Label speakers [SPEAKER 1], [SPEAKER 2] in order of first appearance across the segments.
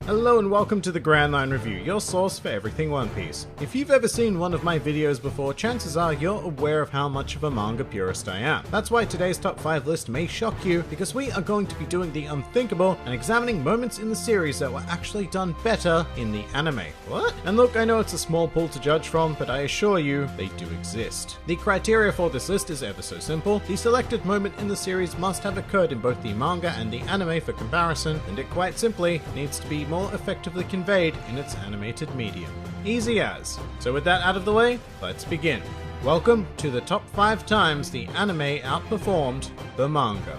[SPEAKER 1] Hello and welcome to the Grand Line Review, your source for everything One Piece. If you've ever seen one of my videos before, chances are you're aware of how much of a manga purist I am. That's why today's top 5 list may shock you, because we are going to be doing the unthinkable and examining moments in the series that were actually done better in the anime. What? And look, I know it's a small pool to judge from, but I assure you, they do exist. The criteria for this list is ever so simple. The selected moment in the series must have occurred in both the manga and the anime for comparison, and it quite simply needs to be more effectively conveyed in its animated medium. Easy as. So with that out of the way, let's begin. Welcome to the top 5 times the anime outperformed the manga.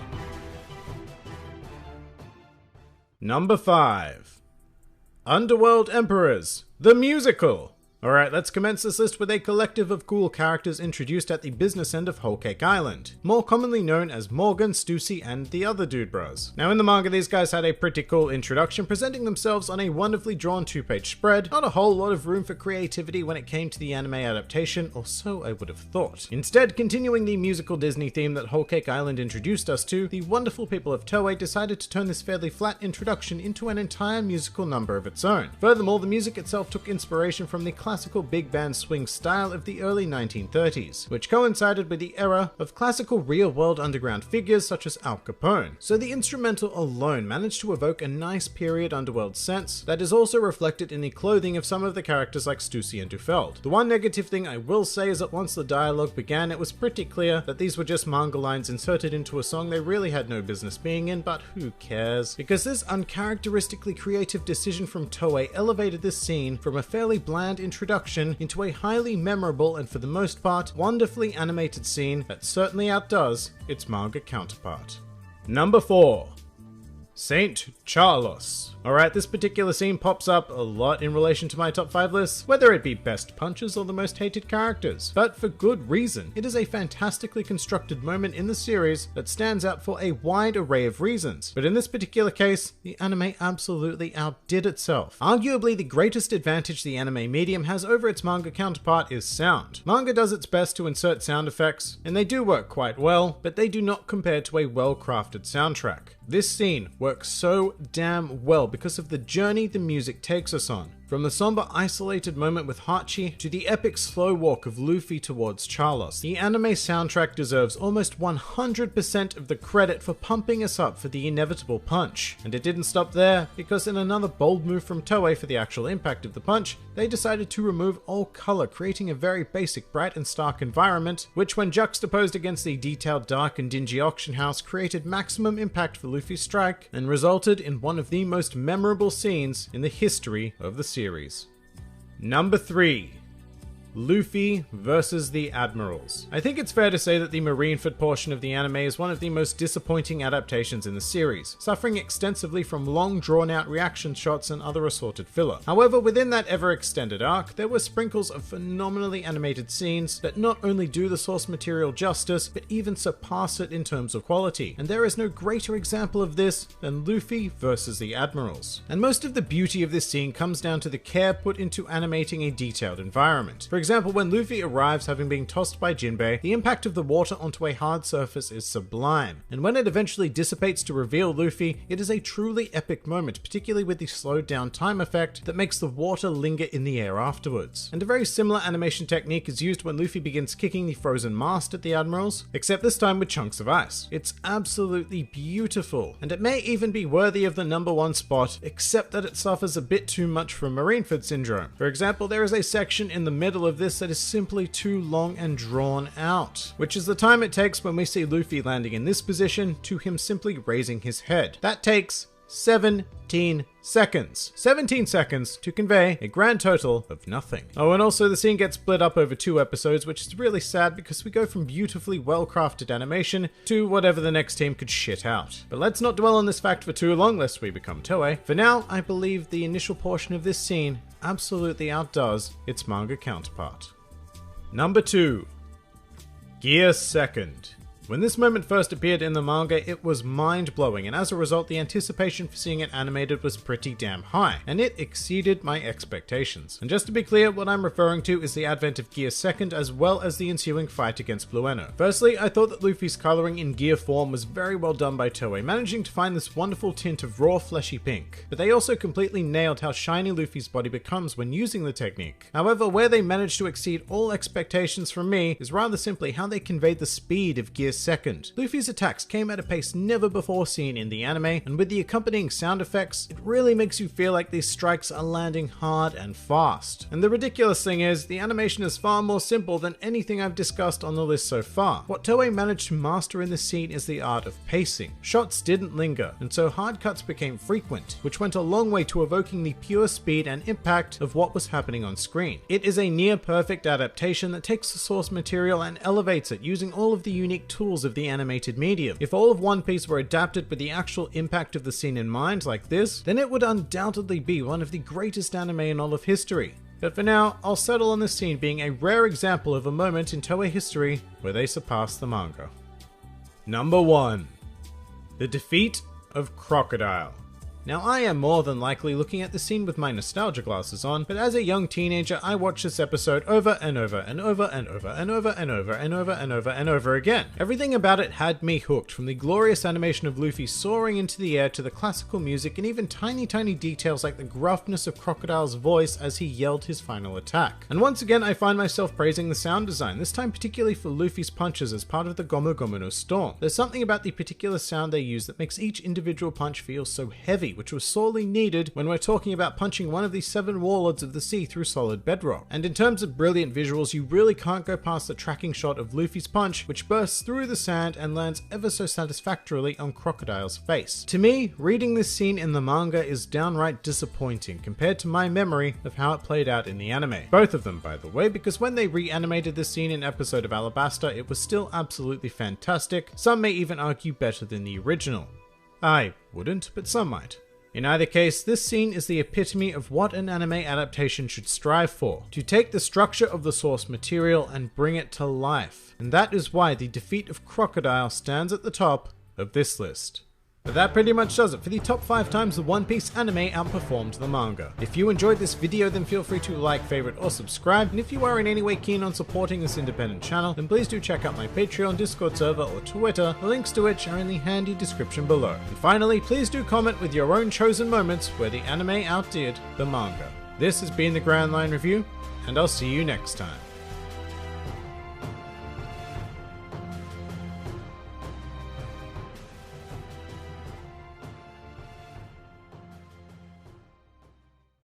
[SPEAKER 1] Number 5. Underworld Emperors, the musical. Alright, let's commence this list with a collective of cool characters introduced at the business end of Whole Cake Island, more commonly known as Morgan, Stussy, and the other dude bros. Now in the manga, these guys had a pretty cool introduction, presenting themselves on a wonderfully drawn 2-page spread. Not a whole lot of room for creativity when it came to the anime adaptation, or so I would have thought. Instead, continuing the musical Disney theme that Whole Cake Island introduced us to, the wonderful people of Toei decided to turn this fairly flat introduction into an entire musical number of its own. Furthermore, the music itself took inspiration from the classical big band swing style of the early 1930s, which coincided with the era of classical real-world underground figures such as Al Capone. So the instrumental alone managed to evoke a nice period underworld sense that is also reflected in the clothing of some of the characters like Stussy and Dufeld. The one negative thing I will say is that once the dialogue began, it was pretty clear that these were just manga lines inserted into a song they really had no business being in, but who cares? Because this uncharacteristically creative decision from Toei elevated this scene from a fairly bland introduction into a highly memorable and for the most part wonderfully animated scene that certainly outdoes its manga counterpart. Number 4. Saint Charlos. Alright, this particular scene pops up a lot in relation to my top 5 lists, whether it be best punches or the most hated characters, but for good reason. It is a fantastically constructed moment in the series that stands out for a wide array of reasons, but in this particular case, the anime absolutely outdid itself. Arguably the greatest advantage the anime medium has over its manga counterpart is sound. Manga does its best to insert sound effects, and they do work quite well, but they do not compare to a well-crafted soundtrack. This scene works so damn well because of the journey the music takes us on. From the somber isolated moment with Hachi to the epic slow walk of Luffy towards Charlos, the anime soundtrack deserves almost 100% of the credit for pumping us up for the inevitable punch. And it didn't stop there, because in another bold move from Toei for the actual impact of the punch, they decided to remove all color, creating a very basic bright and stark environment, which when juxtaposed against the detailed dark and dingy auction house created maximum impact for Luffy's strike and resulted in one of the most memorable scenes in the history of the series. Number 3. Luffy versus the Admirals. I think it's fair to say that the Marineford portion of the anime is one of the most disappointing adaptations in the series, suffering extensively from long drawn-out reaction shots and other assorted filler. However, within that ever-extended arc, there were sprinkles of phenomenally animated scenes that not only do the source material justice, but even surpass it in terms of quality, and there is no greater example of this than Luffy versus the Admirals. And most of the beauty of this scene comes down to the care put into animating a detailed environment. For example, when Luffy arrives having been tossed by Jinbei, the impact of the water onto a hard surface is sublime, and when it eventually dissipates to reveal Luffy, it is a truly epic moment, particularly with the slowed down time effect that makes the water linger in the air afterwards. And a very similar animation technique is used when Luffy begins kicking the frozen mast at the Admirals, except this time with chunks of ice. It's absolutely beautiful, and it may even be worthy of the number 1 spot, except that it suffers a bit too much from Marineford syndrome. For example, there is a section in the middle of this that is simply too long and drawn out, which is the time it takes when we see Luffy landing in this position to him simply raising his head. That takes 17 seconds. 17 seconds to convey a grand total of nothing. Oh, and also the scene gets split up over 2 episodes, which is really sad because we go from beautifully well-crafted animation to whatever the next team could shit out. But let's not dwell on this fact for too long lest we become Toei. For now, I believe the initial portion of this scene absolutely outdoes its manga counterpart. Number 2. Gear Second. When this moment first appeared in the manga, it was mind-blowing, and as a result, the anticipation for seeing it animated was pretty damn high, and it exceeded my expectations. And just to be clear, what I'm referring to is the advent of Gear 2nd, as well as the ensuing fight against Blueno. Firstly, I thought that Luffy's coloring in Gear form was very well done by Toei, managing to find this wonderful tint of raw fleshy pink. But they also completely nailed how shiny Luffy's body becomes when using the technique. However, where they managed to exceed all expectations from me is rather simply how they conveyed the speed of Gear 2nd. Luffy's attacks came at a pace never before seen in the anime, and with the accompanying sound effects, it really makes you feel like these strikes are landing hard and fast. And the ridiculous thing is, the animation is far more simple than anything I've discussed on the list so far. What Toei managed to master in this scene is the art of pacing. Shots didn't linger, and so hard cuts became frequent, which went a long way to evoking the pure speed and impact of what was happening on screen. It is a near perfect adaptation that takes the source material and elevates it using all of the unique tools of the animated medium. If all of One Piece were adapted with the actual impact of the scene in mind like this, then it would undoubtedly be one of the greatest anime in all of history. But for now, I'll settle on this scene being a rare example of a moment in Toei history where they surpassed the manga. Number 1. The Defeat of Crocodile. Now, I am more than likely looking at the scene with my nostalgia glasses on, but as a young teenager, I watched this episode over and over and over and over and over and over and over and over and over again. Everything about it had me hooked, from the glorious animation of Luffy soaring into the air to the classical music and even tiny details like the gruffness of Crocodile's voice as he yelled his final attack. And once again, I find myself praising the sound design, this time particularly for Luffy's punches as part of the Gomu Gomu no Storm. There's something about the particular sound they use that makes each individual punch feel so heavy, which was sorely needed when we're talking about punching one of the 7 warlords of the sea through solid bedrock. And in terms of brilliant visuals, you really can't go past the tracking shot of Luffy's punch, which bursts through the sand and lands ever so satisfactorily on Crocodile's face. To me, reading this scene in the manga is downright disappointing compared to my memory of how it played out in the anime. Both of them, by the way, because when they reanimated this scene in episode of Alabasta, it was still absolutely fantastic. Some may even argue better than the original. I wouldn't, but some might. In either case, this scene is the epitome of what an anime adaptation should strive for: to take the structure of the source material and bring it to life. And that is why the Defeat of Crocodile stands at the top of this list. But that pretty much does it for the top 5 times the One Piece anime outperformed the manga. If you enjoyed this video, then feel free to like, favorite, or subscribe. And if you are in any way keen on supporting this independent channel, then please do check out my Patreon, Discord server, or Twitter, the links to which are in the handy description below. And finally, please do comment with your own chosen moments where the anime outdid the manga. This has been the Grand Line Review, and I'll see you next time.